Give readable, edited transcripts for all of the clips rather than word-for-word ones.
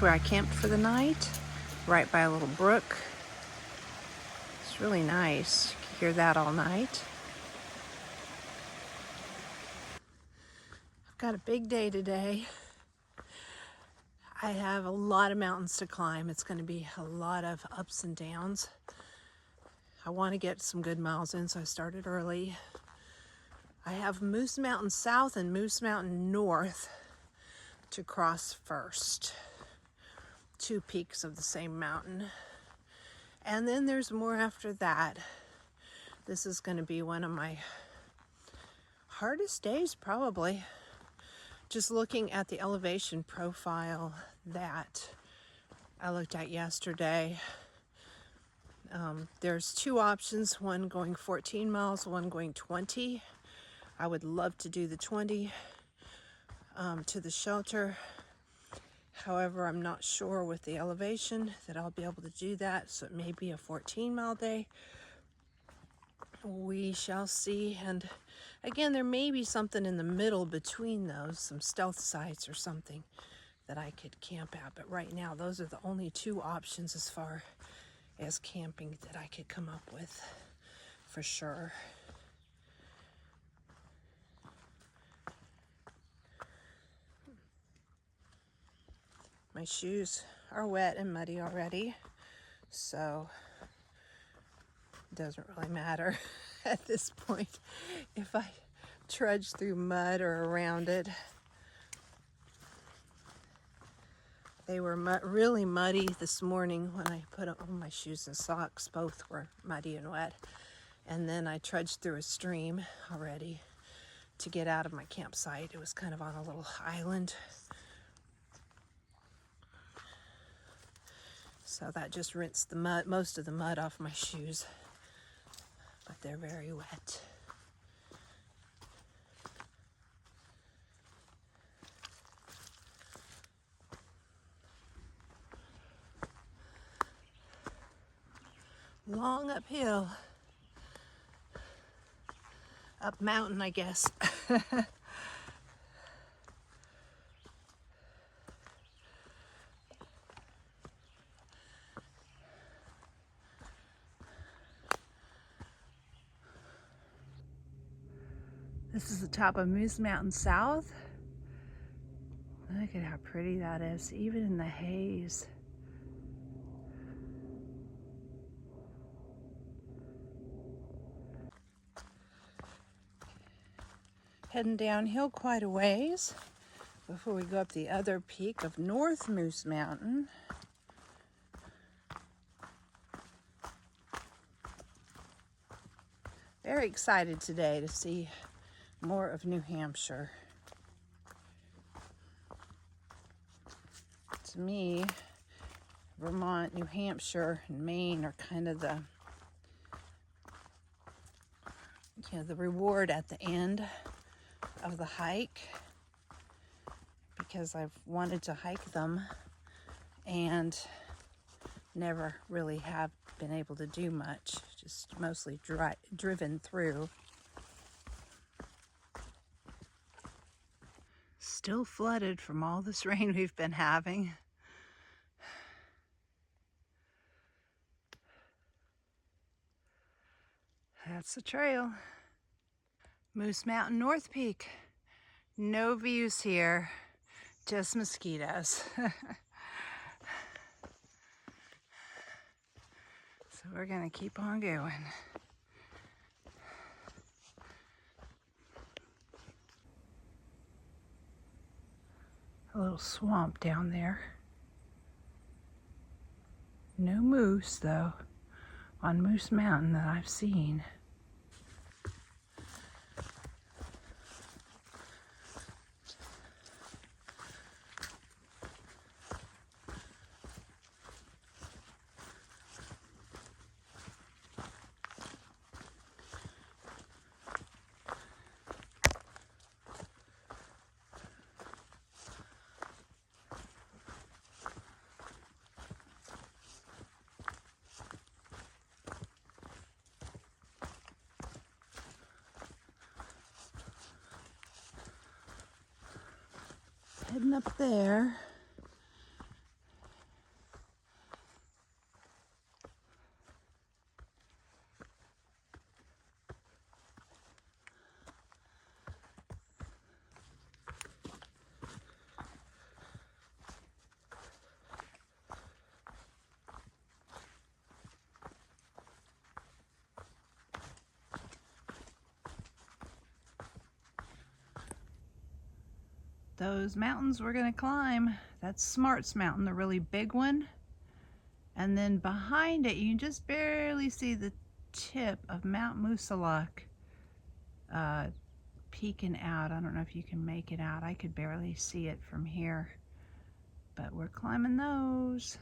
where I camped for the night, right by a little brook. It's really nice. You can hear that all night. I've got a big day today. I have a lot of mountains to climb. It's going to be a lot of ups and downs. I want to get some good miles in, so I started early. I have Moose Mountain South and Moose Mountain North to cross first. 2 peaks of the same mountain. And then there's more after that. This is going to be one of my hardest days, probably. Just looking at the elevation profile that I looked at yesterday. There's 2 options, one going 14 miles, one going 20. I would love to do the 20 to the shelter. However, I'm not sure with the elevation that I'll be able to do that, so it may be a 14-mile day. We shall see. And again, there may be something in the middle between those, some stealth sites or something that I could camp at. But right now, those are the only 2 options as far as camping that I could come up with for sure. My shoes are wet and muddy already, so it doesn't really matter at this point if I trudge through mud or around it. They were really muddy this morning when I put on my shoes and socks. Both were muddy and wet. And then I trudged through a stream already to get out of my campsite. It was kind of on a little island. So that just rinsed the mud, most of the mud off my shoes. But they're very wet. Long uphill. Up mountain, I guess. This is the top of Moose Mountain South. Look at how pretty that is, even in the haze. Heading downhill quite a ways before we go up the other peak of North Moose Mountain. Very excited today to see more of New Hampshire. To me, Vermont, New Hampshire, and Maine are kind of the, the reward at the end of the hike, because I've wanted to hike them and never really have been able to do much, just mostly driven through. Still flooded from all this rain we've been having. That's the trail. Moose Mountain North Peak. No views here, just mosquitoes. So we're gonna keep on going. A little swamp down there. No moose though on Moose Mountain that I've seen. Heading up there. those mountains we're going to climb. That's Smarts Mountain, the really big one. And then behind it, you can just barely see the tip of Mount Moosilauke peeking out. I don't know if you can make it out. I could barely see it from here, but we're climbing those.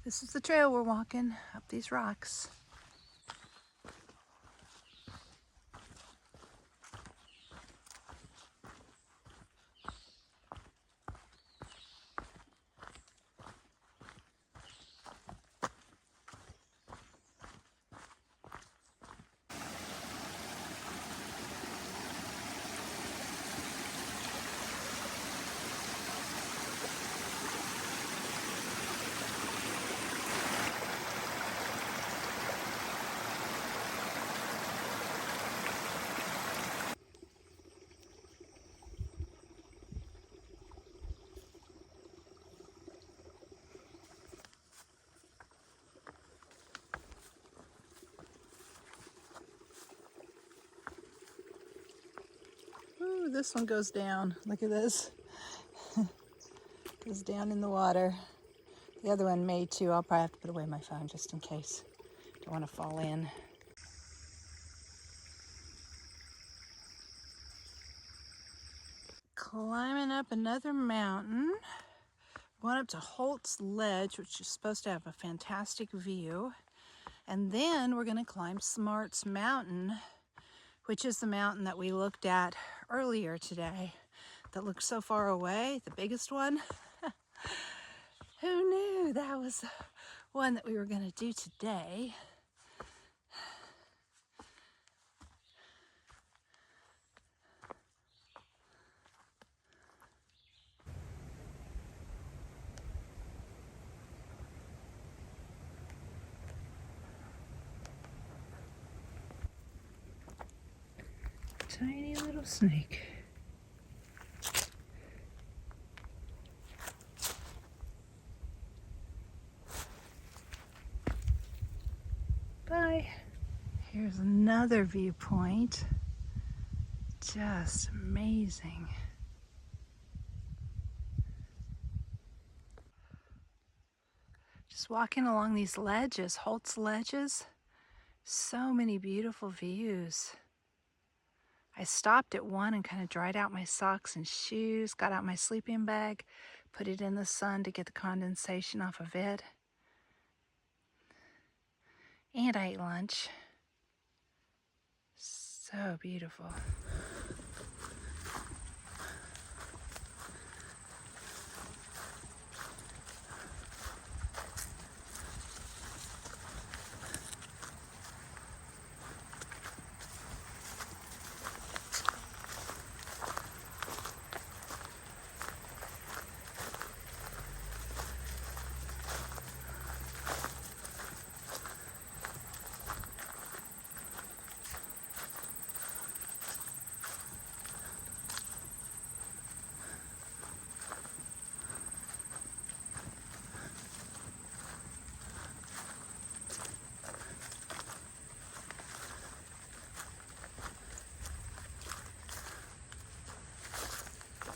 This is the trail we're walking up these rocks. Ooh, this one goes down. Look at this. Goes down in the water. The other one may too. I'll probably have to put away my phone just in case. Don't want to fall in. Climbing up another mountain. Going up to Holts Ledge, which is supposed to have a fantastic view. And then we're going to climb Smarts Mountain, which is the mountain that we looked at earlier today that looked so far away, the biggest one. Who knew that was one that we were going to do today? Tiny little snake. Bye. Here's another viewpoint. Just amazing. Just walking along these ledges, Holts Ledges. So many beautiful views. I stopped at one and kind of dried out my socks and shoes, got out my sleeping bag, put it in the sun to get the condensation off of it. And I ate lunch. So beautiful.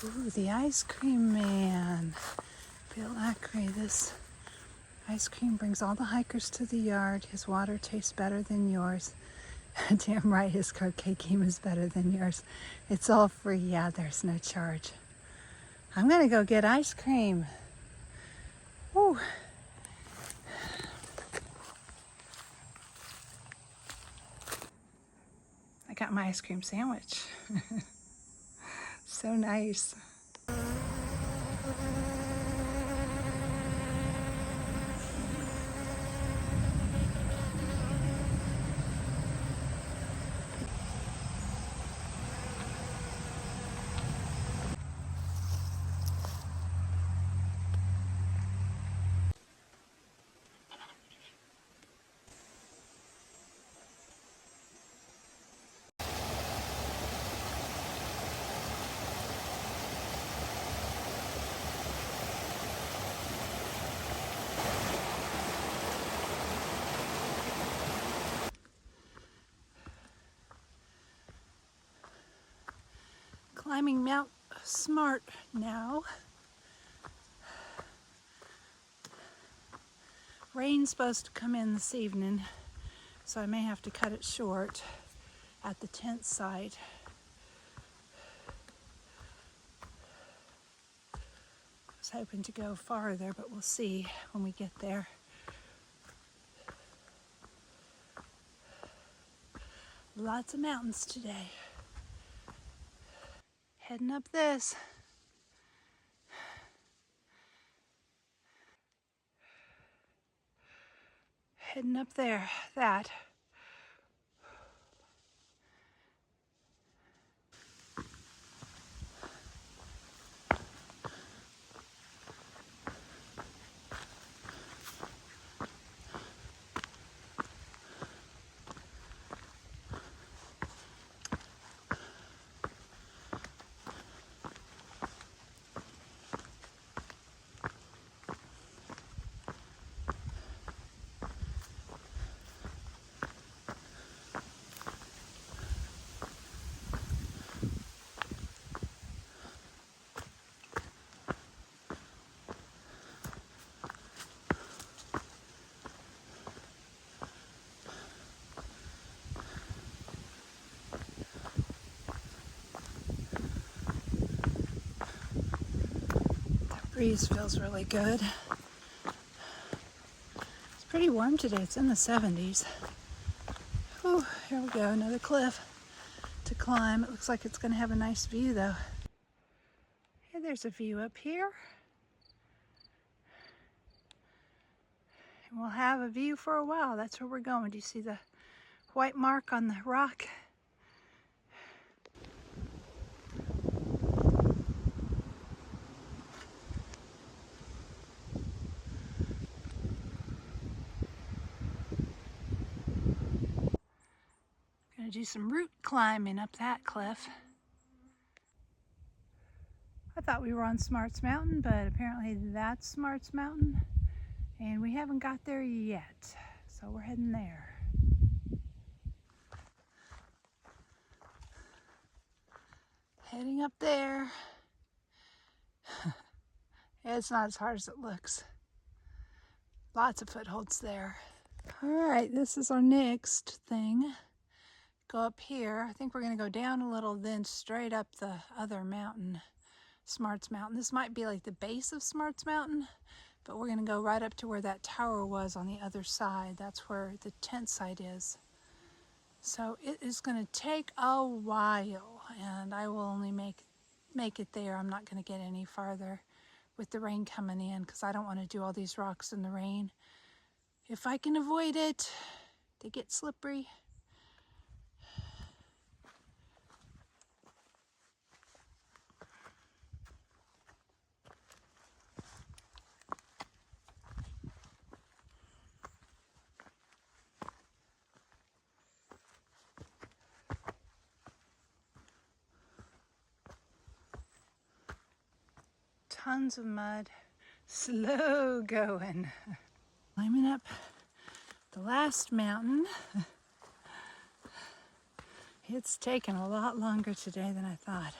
Ooh, the ice cream man. Bill Ackery. This ice cream brings all the hikers to the yard. His water tastes better than yours. Damn right, his cupcake game is better than yours. It's all free. Yeah, there's no charge. I'm gonna go get ice cream. Woo. I got my ice cream sandwich. So nice. climbing Mount Smart now. Rain's supposed to come in this evening, so I may have to cut it short at the tent site. I was hoping to go farther, but we'll see when we get there. Lots of mountains today. Heading up this. Heading up there, that. Breeze feels really good. It's pretty warm today. It's in the 70s. Whew, here we go, another cliff to climb. It looks like it's going to have a nice view though. Hey, there's a view up here. And we'll have a view for a while. That's where we're going. Do you see the white mark on the rock? Gonna do some route climbing up that cliff. I thought we were on Smarts Mountain, but apparently that's Smarts Mountain, and we haven't got there yet, so we're heading there. Heading up there. It's not as hard as it looks. Lots of footholds there. All right, this is our next thing. Go up here. I think we're going to go down a little, then straight up the other mountain, Smarts Mountain. This might be like the base of Smarts Mountain, but we're going to go right up to where that tower was on the other side. That's where the tent site is. So it is going to take a while, and I will only make it there. I'm not going to get any farther with the rain coming in because I don't want to do all these rocks in the rain. If I can avoid it, they get slippery. Tons of mud, slow going. Climbing up the last mountain. It's taken a lot longer today than I thought.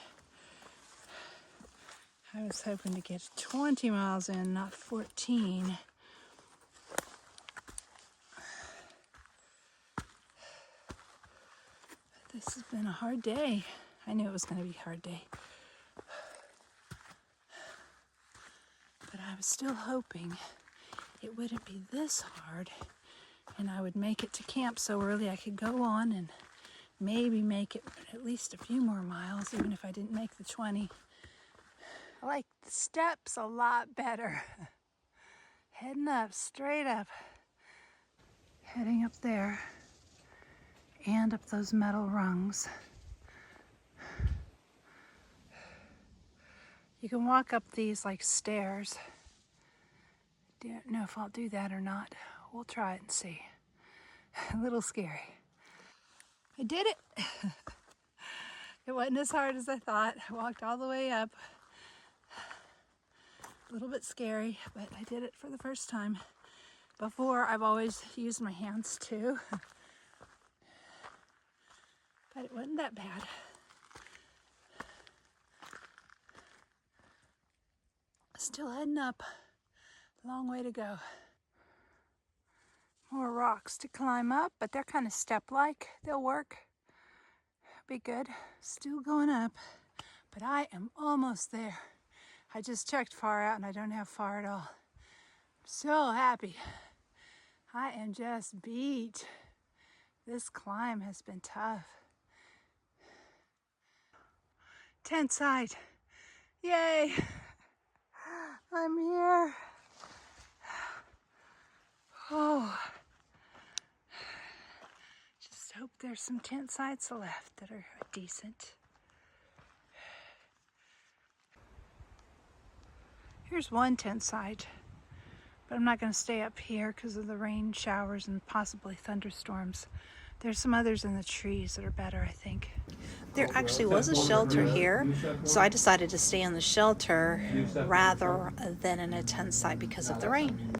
I was hoping to get 20 miles in, not 14. But this has been a hard day. I knew it was going to be a hard day. But I was still hoping it wouldn't be this hard and I would make it to camp so early I could go on and maybe make it at least a few more miles, even if I didn't make the 20. I like the steps a lot better. Heading up, straight up. Heading up there and up those metal rungs. You can walk up these like stairs. Don't know if I'll do that or not. We'll try it and see. A little scary. I did it. It wasn't as hard as I thought. I walked all the way up. A little bit scary, but I did it for the first time. Before, I've always used my hands too. But it wasn't that bad. Still heading up. Long way to go. More rocks to climb up, but they're kind of step-like. They'll work. Be good. Still going up, but I am almost there. I just checked far out and I don't have far at all. I'm so happy. I am just beat. This climb has been tough. Tent site. Yay! I'm here. Oh. Just hope there's some tent sites left that are decent. Here's one tent site, but I'm not going to stay up here because of the rain showers and possibly thunderstorms. There's some others in the trees that are better, I think. There actually was a shelter here, so I decided to stay in the shelter rather than in a tent site because of the rain.